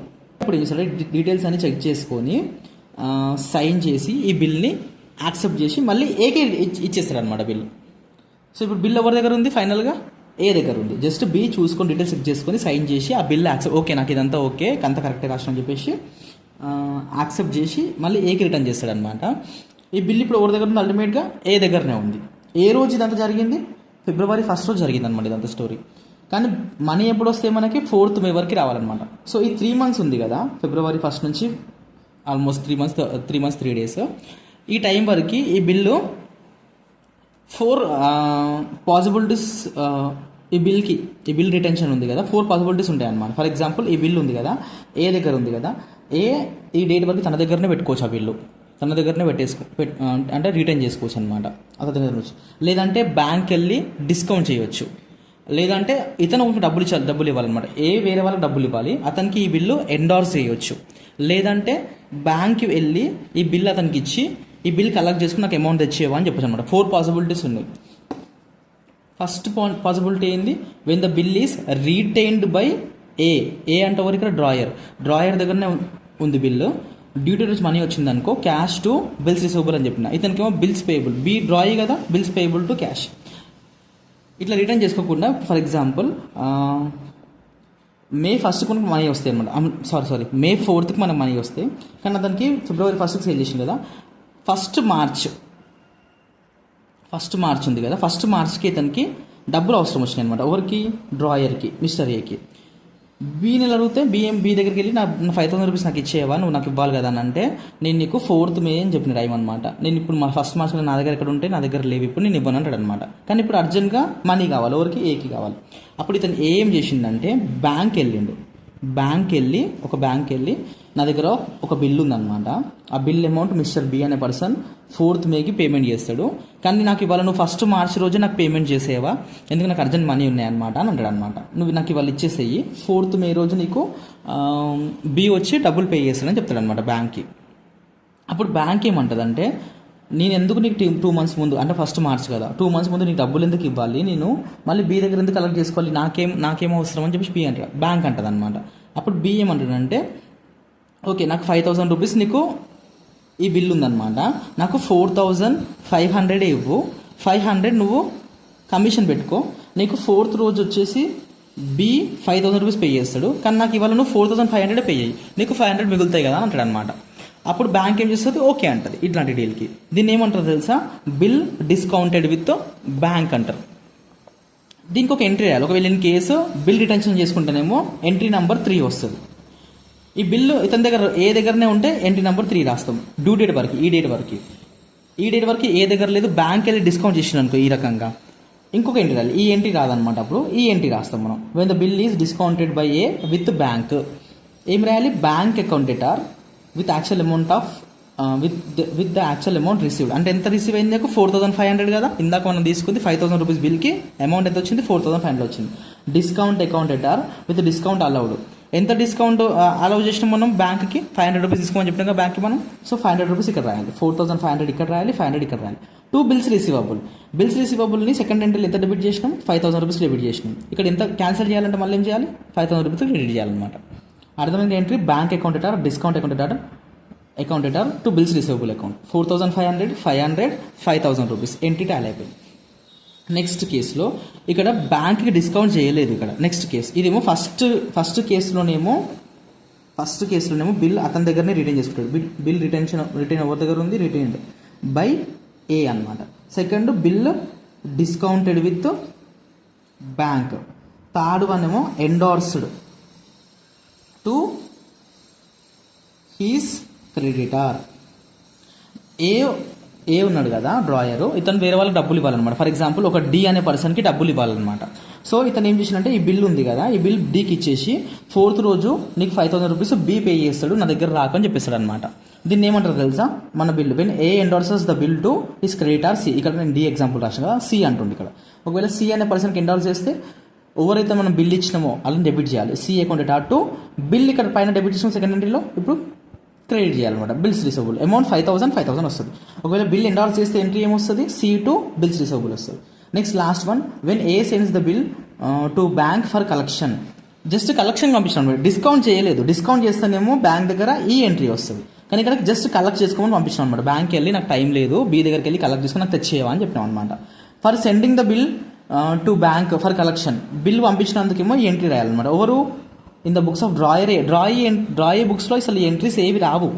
ఇప్పుడు ఏం చేస్తాడు, డీటెయిల్స్ అన్ని చెక్ చేసుకొని సైన్ చేసి ఈ బిల్ని యాక్సెప్ట్ చేసి మళ్ళీ ఏకే ఇచ్చేస్తాడు అనమాట బిల్. సో ఇప్పుడు బిల్ ఎవరి దగ్గర ఉంది, ఫైనల్గా ఏ దగ్గర ఉంది. జస్ట్ బి చూసుకొని డీటెయిల్స్ చెక్ చేసుకొని సైన్ చేసి ఆ బిల్ యాక్సెప్ట్, ఓకే నాకు ఇదంతా ఓకే, అంతా కరెక్ట్గా రాసిన అని చెప్పేసి యాక్సెప్ట్ చేసి మళ్ళీ ఏకి రిటర్న్ చేస్తాడు అనమాట. ఈ బిల్ ఇప్పుడు ఎవరి దగ్గర ఉంది, అల్టిమేట్గా ఏ దగ్గరనే ఉంది. ఏ రోజు ఇదంతా జరిగింది, February 1st రోజు జరిగింది అనమాట ఇదంతా స్టోరీ. కానీ మనీ ఎప్పుడు వస్తే మనకి 4th May వరకు రావాలన్నమాట. సో ఈ 3 months ఉంది కదా, February 1st నుంచి ఆల్మోస్ట్ 3 months 3 days, ఈ టైం వరకు ఈ బిల్లు 4 పాసిబిలిటీస్ ఈ బిల్ రిటెన్షన్ ఉంది కదా, 4 పాసిబిలిటీస్ ఉంటాయి అన్నమాట. ఫర్ ఎగ్జాంపుల్ ఈ బిల్ ఉంది కదా, ఏ దగ్గర ఉంది కదా, ఈ డేట్ వరకు తన దగ్గరనే పెట్టుకోవచ్చు. ఆ బిల్లు తన దగ్గరనే అంటే రిటర్న్ చేసుకోవచ్చు అనమాట అతని దగ్గర నుంచి. లేదంటే బ్యాంక్ వెళ్ళి డిస్కౌంట్ చేయవచ్చు. లేదంటే ఇతను డబ్బులు ఇవ్వాలన్నమాట. వేరే వాళ్ళకి డబ్బులు ఇవ్వాలి, అతనికి ఈ బిల్లు ఎండార్స్ చేయవచ్చు. లేదంటే బ్యాంక్కి వెళ్ళి ఈ బిల్ అతనికి ఇచ్చి ఈ బిల్ కలెక్ట్ చేసుకుని నాకు అమౌంట్ తెచ్చేవా అని చెప్పచ్చు అనమాట. 4 పాసిబిలిటీస్ ఉన్నాయి. ఫస్ట్ పాసిబిలిటీ ఏంది, when the bill is retained by A అంటే ఎవరు ఇక్కడ డ్రాయర్ దగ్గరనే ఉంది బిల్లు. డ్యూటీ నుంచి మనీ వచ్చింది అనుకో, క్యాష్ టు బిల్స్ రిసీవబుల్ అని చెప్పిన. ఇతనికేమో బిల్స్ పేయబుల్, డ్రాయి కదా, బిల్స్ పేయబుల్ టు క్యాష్. ఇట్లా రిటర్న్ చేసుకోకుండా ఫర్ ఎగ్జాంపుల్ May 1st మనకు మనీ వస్తాయి అనమాట. May 4th మనకు మనీ వస్తాయి. కానీ అతనికి February 1st సేల్ చేసింది కదా. ఫస్ట్ మార్చ్ ఉంది కదా, ఫస్ట్ మార్చ్కి ఇతనికి డబ్బులు అవసరం వచ్చినాయి అనమాట. ఎవరికి, డ్రాయర్కి, మిస్టర్ ఏకి. బీని అడిగితే బీ దగ్గరికి వెళ్ళి నా 5,000 రూపీస్ నాకు ఇచ్చేవా, నువ్వు నాకు ఇవ్వాలి కదా అని అంటే, నేను నీకు 4th May అని చెప్పిన టైం అనమాట. నేను ఇప్పుడు మా ఫస్ట్ మార్చ్ నా దగ్గర ఎక్కడ ఉంటే నా దగ్గర లేవు, ఇప్పుడు నేను ఇవ్వను అంటాడు అనమాట. కానీ ఇప్పుడు అర్జెంట్గా మనీ కావాలి, ఎవరికి, ఏకి కావాలి. అప్పుడు ఇతను ఏం చేసిందంటే బ్యాంక్ వెళ్ళి నా దగ్గర ఒక బిల్ ఉందన్నమాట. ఆ బిల్ అమౌంట్ మిస్టర్ బి అనే పర్సన్ 4th Mayకి పేమెంట్ చేస్తాడు. కానీ నాకు ఇవాళ నువ్వు 1st March రోజు నాకు పేమెంట్ చేసేవా, ఎందుకు నాకు అర్జెంట్ మనీ ఉన్నాయన్నమాట అని అంటాడు అనమాట. నువ్వు నాకు ఇవాళ ఇచ్చేసేయి, 4th May రోజు నీకు బి వచ్చి డబ్బులు పే చేస్తాడని చెప్తాడు అనమాట బ్యాంక్కి. అప్పుడు బ్యాంక్ ఏమంటుందంటే, నేను ఎందుకు నీకు 2 months ముందు, అంటే 1st March కదా, 2 months ముందు నీకు డబ్బులు ఎందుకు ఇవ్వాలి, నేను మళ్ళీ బి దగ్గర ఎందుకు కలెక్ట్ చేసుకోవాలి, నాకేం అవసరం అని చెప్పి బి అంటాడు, బ్యాంక్ అంటుంది అనమాట. అప్పుడు బి ఏమంటాడంటే, ఓకే నాకు 5,000 రూపీస్ నీకు ఈ బిల్ ఉందన్నమాట, నాకు 4,500 ఇవ్వు, 500 నువ్వు కమిషన్ పెట్టుకో, నీకు 4th రోజు వచ్చేసి బి 5,000 రూపీస్ పే చేస్తాడు. కానీ నాకు ఇవాళ నువ్వు 4,500 పే చేయి, నీకు 500 మిగులుతాయి కదా అంటాడు అనమాట. అప్పుడు బ్యాంక్ ఏం చేస్తుంది, ఓకే అంటది ఇట్లాంటి డీల్కి. దీన్ని ఏమంటారు తెలుసా, బిల్ డిస్కౌంటెడ్ విత్ బ్యాంక్ అంటారు. దీనికి ఒక ఎంట్రీ రాయాలి. ఒకవేళ ఇన్ కేసు బిల్ రిటెన్షన్ చేసుకుంటేనేమో ఎంట్రీ నెంబర్ 3 వస్తుంది. ఈ బిల్లు ఇతని దగ్గర ఏ దగ్గరనే ఉంటే ఎంట్రీ నెంబర్ 3 రాస్తాం. డ్యూ డేట్ వరకు, ఈ డేట్ వరకు ఏ దగ్గర లేదు, బ్యాంక్ వెళ్ళి డిస్కౌంట్ చేసిన అనుకో ఈ రకంగా, ఇంకొక ఎంట్రీ రాయాలి. ఈ ఎంట్రీ రాదనమాట, అప్పుడు ఈ ఎంట్రీ రాస్తాం మనం. When the bill is discounted by A with bank, ఏం రాయాలి, bank account debtor with actual amount of with the actual amount received. అంటే ఎంత రిసీవ్ అయింది, 4,500 కదా, ఇందాక మనం తీసుకుంది 5,000 రూపీస్ బిల్కి అమౌంట్ ఎంత వచ్చింది, 4,500 వచ్చింది. Discount account debtor with discount allowed, ఎంత డిస్కౌంట్ అలౌ చేసినాం మనం బ్యాంక్కి, 500 రూపీస్ తీసుకోమని చెప్పినాక బ్యాంక్కి మనం. సో 500 రూపీస్ ఇక్కడ రాయాలి, 4,500 ఇక్కడ రాయాలి, 500 ఇక్కడ రాయాలి. 2 బిల్స్ రిసీవబుల్ని సెకండ్ ఎంట్రీలో ఎంత డెబిట్ చేసినాం, 5,000 రూపీస్ డెబిట్ చేసినాం. ఇక్కడ ఎంత క్యాన్సిల్ చేయాలంటే మళ్ళీ ఏం చేయాలి, 5,000 రూపీస్ క్రెడిట్ చేయాలన్నమాట. అర్థమైంది entry, bank account debtor, discount account debtor, 2 bills receivable account, 4,500, 500, 5,000 rupees entry Tally అయిపోయింది. నెక్స్ట్ కేసులో ఇక్కడ బ్యాంక్కి డిస్కౌంట్ చేయలేదు. ఇక్కడ నెక్స్ట్ కేసు ఇదేమో ఫస్ట్ కేసులోనేమో బిల్ అతని దగ్గరనే రిటైన్ చేసుకుంటాడు. బిల్ రిటైన్ ఎవరి దగ్గర ఉంది, రిటైన్డ్ బై ఏ అనమాట. Second bill discounted with bank. Third one ఏమో ఎండార్స్డ్ టు హీస్ క్రెడిటార్. ఏ ఉన్నాడు కదా డ్రాయరు, ఇతను వేరే వాళ్ళకి డబ్బులు ఇవ్వాలన్నమాట. ఫర్ ఎగ్జాంపుల్ ఒక డి అనే పర్సన్కి డబ్బులు ఇవ్వాలన్నమాట. సో ఇతను ఏం చేసినంటే ఈ బిల్ ఉంది కదా, ఈ బిల్ డీకి ఇచ్చేసి 4th రోజు నీకు 5,000 రూపీస్ బి పే చేస్తాడు, నా దగ్గర రాకని చెప్పేస్తాడు అనమాట. దీన్ని ఏమంటారు తెలుసా, మన bill when A endorses the bill to his creditor C. ఇక్కడ నేను డి ఎగ్జాంపుల్ రాసిన కదా, సి అంటుంది ఇక్కడ. ఒకవేళ సి అనే పర్సన్కి ఎండార్స్ చేస్తే ఎవరైతే మనం బిల్ ఇచ్చినామో వాళ్ళని డెబిట్ చేయాలి. C account data to bill ఇక్కడ పైన డెబిట్ చేసిన సెకండ్ ఎంట్రీలో ఇప్పుడు క్రెడిట్ చేయాలన్నమాట. బిల్స్ రిసీవబుల్ అమౌంట్ 5,000 వస్తుంది. ఒకవేళ బిల్ ఎండార్స్ చేస్తే ఎంట్రీ ఏమొస్తుంది, సి టు బిల్స్ రిసీవబుల్ వస్తుంది. Next last one, when a sends the bill to bank for collection. Just collection పంపించాను, డిస్కౌంట్ చేయలేదు. డిస్కౌంట్ చేస్తేనేమో బ్యాంక్ దగ్గర ఈ ఎంట్రీ వస్తుంది, కానీ ఇక్కడ జస్ట్ కలెక్ట్ చేసుకోమని పంపించాను అనమాట. బ్యాంక్కి వెళ్ళి నాకు టైం లేదు, బి దగ్గరికి వెళ్ళి కలెక్ట్ చేసుకుని నాకు తెచ్చేవా అని చెప్పినాం అనమాట. For sending the bill to bank for collection, bill పంపించినందుకేమో ఈ ఎంట్రీ రాయాలన్నమాట. ఎవరు, in the books of drawee బుక్స్లో అసలు ఎంట్రీస్ ఏవి రావు.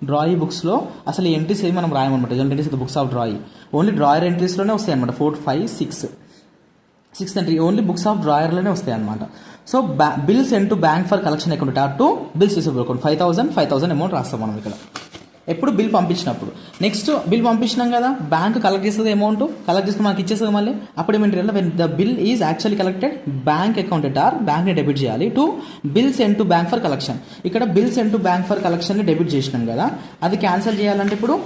డ్రాయీ బుక్స్లో అసలు ఎంట్రీస్ ఏవి మనం రాయమన్నమాట. General entries the books of drawee only drawer ఎంట్రీస్లోనే వస్తాయి అనమాట. 4, 5, 6 ఎంట్రీ ఓన్లీ బుక్స్ ఆఫ్ డ్రాయర్లోనే వస్తాయి అనమాట. So bill send to bank for collection account to bills receivable account 5,000 amount రాస్తాం మనం ఇక్కడ. ఎప్పుడు బిల్ పంపించినప్పుడు. నెక్స్ట్ బిల్ పంపించినాం కదా, బ్యాంక్ కలెక్ట్ చేస్తుంది అమౌంట్, కలెక్ట్ చేసుకుని మనకి ఇచ్చేస్తుంది మళ్ళీ. అప్పుడు ఏం entry when the bill is actually collected bank account or బ్యాంక్ని డెబిట్ చేయాలి to bill send to bank for collection. ఇక్కడ bill send to bank for కలెక్షన్ని డెబిట్ చేసినాం కదా, అది క్యాన్సిల్ చేయాలంటే ఇప్పుడు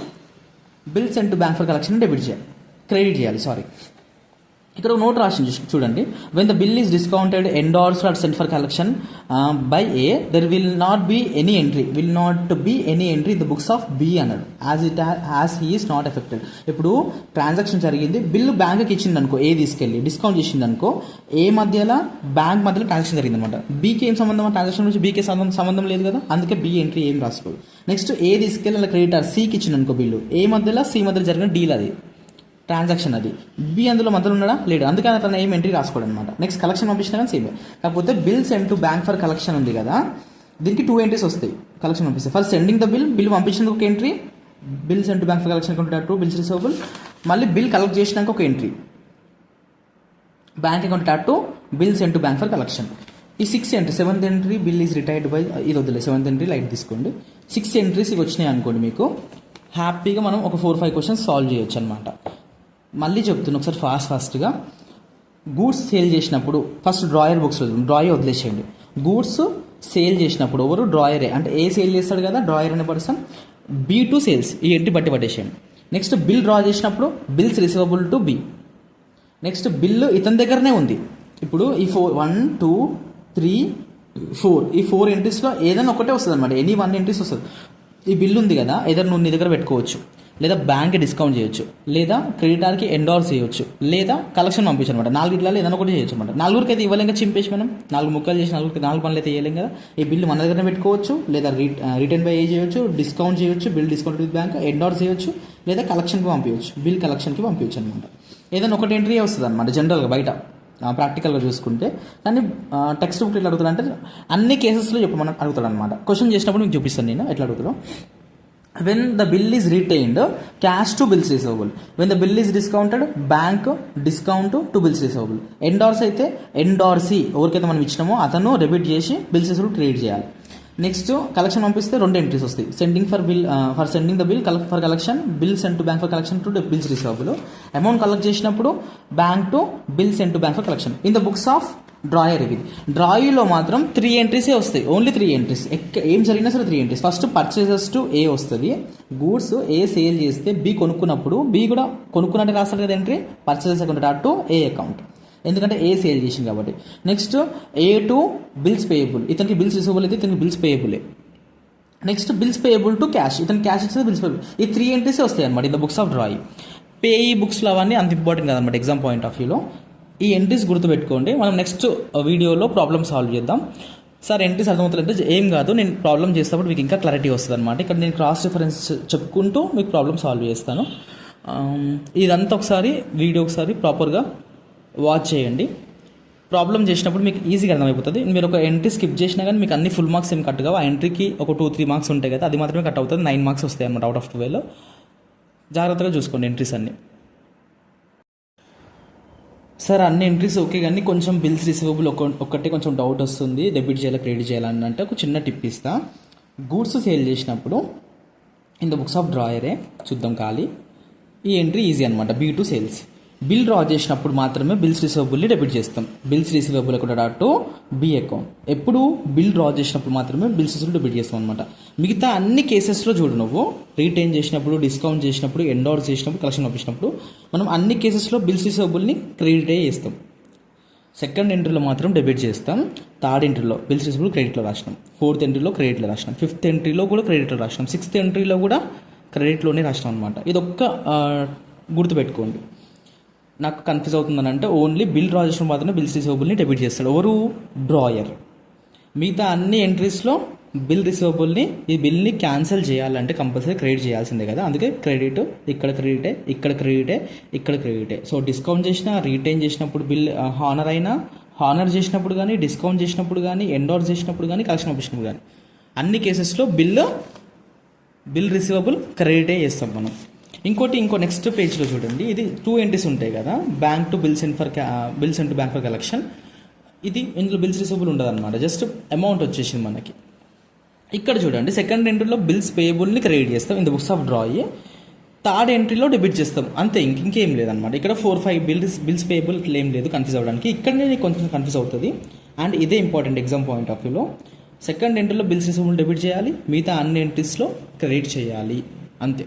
bill send to bank for collection debit చేయాలి, క్రెడిట్ చేయాలి, సారీ. ఇక్కడ నోట్ రాసింది చూడండి, when the bill is discounted endorsed are sent for collection by A there will not be any entry in the books of B అన్నాడు, as he is not affected. ఇప్పుడు ట్రాన్సాక్షన్ జరిగింది, బిల్లు బ్యాంక్కి ఇచ్చింది అనుకో, ఏ తీసుకెళ్ళి డిస్కౌంట్ చేసింది అనుకో, ఏ మధ్యలో బ్యాంక్ మధ్యలో ట్రాన్సాక్షన్ జరిగింది అనమాట. బీకి ఏం సంబంధం, ట్రాన్సాక్షన్ నుంచి బీకే సంబంధం లేదు కదా, అందుకే బి ఎంట్రీ ఏం రాసుకోదు. నెక్స్ట్ ఏ తీసుకెళ్ళి అలా క్రెడిటర్ సికి ఇచ్చింది అనుకో బిల్లు, ఏ మధ్యలో సి మధ్యలో జరిగిన డీల్ అది ట్రాన్సాక్షన్, అది బి అందులో మధ్యలో ఉన్నాడా లేడు, అందుకని అతను ఏం ఎంట్రీ రాసుకోవడం అనమాట. నెక్స్ట్ కలెక్షన్ పంపించినా కానీ సేమ్. కాకపోతే bill send to bank for collection ఉంది కదా, దీనికి 2 ఎంట్రీస్ వస్తాయి కలెక్షన్ పంపిస్తే. ఫస్ట్ సెండింగ్ ద బిల్ పంపించినందుకు ఒక entry, bill send to bank for collection account 2 bills receivable. మళ్ళీ బిల్ కలెక్ట్ చేసినాక ఒక entry, bank account 2 bill send to bank for collection. ఈ 6 entry, 7th entry bill is retired by, ఇది వద్దులే, 7th ఎంట్రీ లైట్ తీసుకోండి. 6 ఎంట్రీస్ ఇవి వచ్చినాయి అనుకోండి, మీకు హ్యాపీగా మనం ఒక 4-5 క్వశ్చన్స్ సాల్వ్ చేయొచ్చు అనమాట. మళ్ళీ చెప్తున్నా ఒకసారి ఫాస్ట్గా. గూడ్స్ సేల్ చేసినప్పుడు ఫస్ట్ డ్రాయర్ బుక్స్ వదిలేసేయండి. గూడ్స్ సేల్ చేసినప్పుడు ఎవరు, డ్రాయరే, అంటే ఏ సేల్ చేస్తాడు కదా డ్రాయర్ అనే పర్సన్. B2 సేల్స్, ఈ ఎంట్రీ పట్టేసేయండి. నెక్స్ట్ బిల్ డ్రా చేసినప్పుడు bills receivable to be. Next bill ఇతని దగ్గరనే ఉంది. ఇప్పుడు ఈ 1, 2, 3, 4 ఈ 4 ఎంట్రీస్లో ఏదైనా ఒకటే వస్తుంది అనమాట, ఎనీ 1 ఎంట్రీస్ వస్తుంది. ఈ బిల్లు ఉంది కదా, ఏదైనా నువ్వు నీ దగ్గర పెట్టుకోవచ్చు, లేదా బ్యాంక్ డిస్కౌంట్ చేయొచ్చు, లేదా క్రెడిటార్కి ఎండార్స్ చేయొచ్చు, లేదా కలెక్షన్ పంపించు అనమాట. 4 ఇట్లా ఏదైనా ఒకటి చేయొచ్చు అనమాట. 4 అయితే ఇవ్వలేం కదా, చింపేసి మనం 4 ముక్కలు చేసి 4 పనులు అయితే చేయలేం కదా. ఈ బిల్లు మన దగ్గర పెట్టుకోవచ్చు, లేదా రిటర్న్ బై చేయొచ్చు, డిస్కౌంట్ చేయొచ్చు, bill discount with bank, endorse చేయొచ్చు, లేదా కలెక్షన్కి పంపించవచ్చు, బిల్ కలెక్షన్కి పంపించచ్చు అనమాట. ఏదైనా ఒకటి ఎంట్రీ వస్తుంది అనమాట జనరల్గా బయట ప్రాక్టికల్గా చూసుకుంటే. కానీ టెక్స్ట్ బుక్ ఎట్లా అడుగుతాడు అంటే అన్ని కేసెస్లో చెప్పమని అడుగుతాడు అనమాట. క్వశ్చన్ చేసినప్పుడు మీకు చూపిస్తాను నేను ఎట్లా అడుగుతాడో. When the bill is retained, cash to bills receivable. When the bill is discounted, bank discount to bills receivable. Endorse అయితే ఎండార్సీ ఎవరికైతే మనం ఇచ్చినామో అతను డెబిట్ చేసి బిల్స్ రిసీవబుల్ క్రెడిట్ చేయాలి. నెక్స్ట్ కలెక్షన్ పంపిస్తే 2 ఎంట్రీస్ వస్తాయి, sending for bill for sending the bill for collection, bill send to bank for collection to bills receivable. Amount collect చేసినప్పుడు bank to bill send to bank for collection. In the books of drawer, ఇది డ్రాయర్లో మాత్రం 3 ఎంట్రీసే వస్తాయి, ఓన్లీ 3 ఎంట్రీస్. ఏం జరిగినా సరే 3 entries. First purchases to A వస్తుంది, గూడ్స్ ఏ సేల్ చేస్తే బి కొనుక్కున్నప్పుడు బి కూడా కొనుక్కున్నట్టు రాస్తాడు కదా entry, purchases account to A account, ఎందుకంటే ఏ సేల్ చేసింది కాబట్టి. Next A to bills payable, ఇతనికి బిల్స్ రిసీవబుల్ అయితే ఇతనికి బిల్స్ పేయబులే. Next bills payable to cash, ఇతను క్యాష్ ఇచ్చేది బిల్స్ పేయబుల్. ఈ 3 ఎంట్రీసే వస్తాయి అనమాట in the books of drawing. Payee బుక్స్లో అవన్నీ అంత ఇంపార్టెంట్ కాదనమాట ఎగ్జామ్ పాయింట్ ఆఫ్ వ్యూలో. ఈ ఎంట్రీస్ గుర్తుపెట్టుకోండి, మనం నెక్స్ట్ వీడియోలో ప్రాబ్లమ్ సాల్వ్ చేద్దాం. సార్ ఎంట్రీస్ అర్థమవుతుందంటే ఏం కాదు, నేను ప్రాబ్లం చేసేటప్పుడు మీకు ఇంకా క్లారిటీ వస్తుంది అనమాట. ఇక్కడ నేను క్రాస్ రిఫరెన్స్ చెప్పుకుంటూ మీకు ప్రాబ్లమ్ సాల్వ్ చేస్తాను. ఇదంతా ఒకసారి వీడియో ఒకసారి ప్రాపర్గా వాచ్ చేయండి. ప్రాబ్లం చేసినప్పుడు మీకు ఈజీగా అర్థమైపోతుంది. మీరు ఒక ఎంట్రీ స్కిప్ చేసినా కానీ మీకు అన్ని ఫుల్ మార్క్స్ ఏం కట్ కావు. ఆ ఎంట్రీకి ఒక 2-3 మార్క్స్ ఉంటాయి కదా, అది మాత్రమే కట్ అవుతుంది. 9 మార్క్స్ వస్తాయి అనమాట అవుట్ ఆఫ్ 12. జాగ్రత్తగా చూసుకోండి ఎంట్రీస్ అన్ని. సార్ అన్ని ఎంట్రీస్ ఓకే, కానీ కొంచెం బిల్స్ రిసీవబుల్ ఒక్కటే కొంచెం డౌట్ వస్తుంది, డెబిట్ చేయాలా క్రెడిట్ చేయాలని అంటే ఒక చిన్న టిప్ ఇస్తా. గూడ్స్ సేల్ చేసినప్పుడు ఇన్ ద బుక్స్ ఆఫ్ డ్రాయరే చూద్దాం ఖాళీ. ఈ ఎంట్రీ ఈజీ అనమాట, B2 సేల్స్. బిల్ డ్రా చేసినప్పుడు మాత్రమే బిల్స్ రిసీవబుల్ని డెబిట్ చేస్తాం, bills receivable account to be account. ఎప్పుడు బిల్ డ్రా చేసినప్పుడు మాత్రమే బిల్స్ రిసీవబుల్ డెబిట్ చేస్తాం అనమాట. మిగతా అన్ని కేసెస్లో చూడు, నువ్వు రీటైన్ చేసినప్పుడు, డిస్కౌంట్ చేసినప్పుడు, ఎండార్స్ చేసినప్పుడు, కలెక్షన్ పంపించినప్పుడు మనం అన్ని కేసెస్లో బిల్స్ రిసీవబుల్ని క్రెడిట్ చేస్తాం. సెకండ్ ఎంట్రీలో మాత్రం డెబిట్ చేస్తాం, థర్డ్ ఎంట్రీలో బిల్స్ రిసీవబుల్ క్రెడిట్లో రాసినాం, 4th ఎంట్రీలో క్రెడిట్లో రాసినాం, 5th ఎంట్రీలో కూడా క్రెడిట్లో రాసినాం, 6th ఎంట్రీలో కూడా క్రెడిట్లోనే రాసినాం అనమాట. ఇది ఒక్క గుర్తుపెట్టుకోండి. నాకు కన్ఫ్యూజ్ అవుతుందని అంటే ఓన్లీ బిల్ డ్రా చేసిన మాత్రమే బిల్స్ రిసీవబుల్ని డెబిట్ చేస్తాడు ఎవరు, డ్రాయర్. మిగతా అన్ని ఎంట్రీస్లో బిల్ రిసీవబుల్ని, ఈ బిల్ని క్యాన్సిల్ చేయాలంటే కంపల్సరీ క్రెడిట్ చేయాల్సిందే కదా, అందుకే క్రెడిట్, ఇక్కడ క్రెడిటే, ఇక్కడ క్రెడిటే, ఇక్కడ క్రెడిటే. సో డిస్కౌంట్ చేసినా, రీటైన్ చేసినప్పుడు బిల్ హానర్ అయినా, హానర్ చేసినప్పుడు కానీ, డిస్కౌంట్ చేసినప్పుడు కానీ, ఎండార్స్ చేసినప్పుడు కానీ, కలెక్షన్ పంపించినప్పుడు కానీ అన్ని కేసెస్లో బిల్ రిసీవబుల్ క్రెడిటే చేస్తాం మనం. ఇంకో నెక్స్ట్ పేజ్లో చూడండి, ఇది 2 ఎంట్రీస్ ఉంటాయి కదా, bank to bills and to bank for collection. ఇది ఇందులో బిల్స్ రిసీవబుల్ ఉండదు అనమాట, జస్ట్ అమౌంట్ వచ్చేసింది మనకి. ఇక్కడ చూడండి సెకండ్ ఎంట్రీలో బిల్స్ పేయబుల్ని క్రెడిట్ చేస్తాం in the books of draw అయ్యి, థర్డ్ ఎంట్రీలో డెబిట్ చేస్తాం అంతే, ఇంకేం లేదనమాట. ఇక్కడ 4-5 బిల్స్ పేయబుల్ ఇట్లా ఏం లేదు కన్ఫ్యూజ్ అవ్వడానికి. ఇక్కడనే నీకు కొంచెం కన్ఫ్యూజ్ అవుతుంది అండ్ ఇదే ఇంపార్టెంట్ ఎగ్జామ్ పాయింట్ ఆఫ్ వ్యూలో. సెకండ్ ఎంట్రీలో బిల్స్ రిసీవబుల్ డెబిట్ చేయాలి, మిగతా అన్ని ఎంట్రీస్లో క్రెడిట్ చేయాలి అంతే.